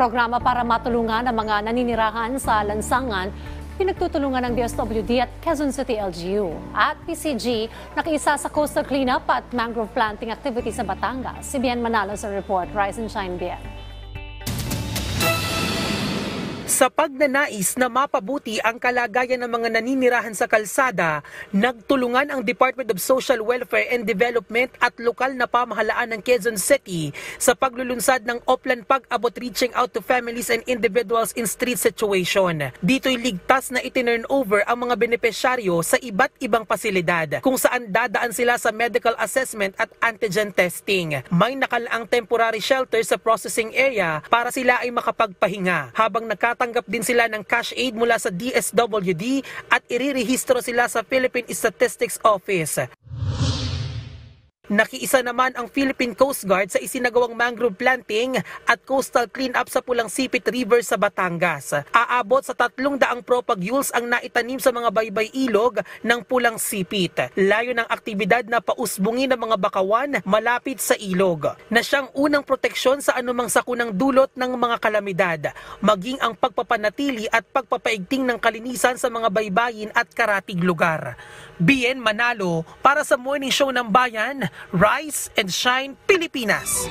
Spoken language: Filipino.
programa para matulungan ang mga naninirahan sa lansangan, pinagtutulungan ng DSWD at Quezon City LGU. At PCG, nakiisa sa coastal cleanup at mangrove planting activity sa Batangas. Si Bien Manalo sa report. Rise and shine, Bien. Sa pagnanais na mapabuti ang kalagayan ng mga naninirahan sa kalsada, nagtulungan ang Department of Social Welfare and Development at lokal na pamahalaan ng Quezon City sa paglulunsad ng Oplan Pag-abot reaching out to families and individuals in street situation. Dito'y ligtas na itinurn over ang mga benepisyaryo sa iba't ibang pasilidad kung saan dadaan sila sa medical assessment at antigen testing. May nakalaang temporary shelter sa processing area para sila ay makapagpahinga habang nakatanggap din sila ng cash aid mula sa DSWD at irirehistro sila sa Philippine Statistics Office. Nakiisa naman ang Philippine Coast Guard sa isinagawang mangrove planting at coastal cleanup sa Pulang Sipit River sa Batangas. Aabot sa 300 propagules ang naitanim sa mga baybay ilog ng Pulang Sipit. Layo ng aktibidad na pausbungin ng mga bakawan malapit sa ilog, na siyang unang proteksyon sa anumang sakunang dulot ng mga kalamidad, maging ang pagpapanatili at pagpapaigting ng kalinisan sa mga baybayin at karatig lugar. Bien Manalo para sa Morning Show ng Bayan, Rise and Shine Pilipinas.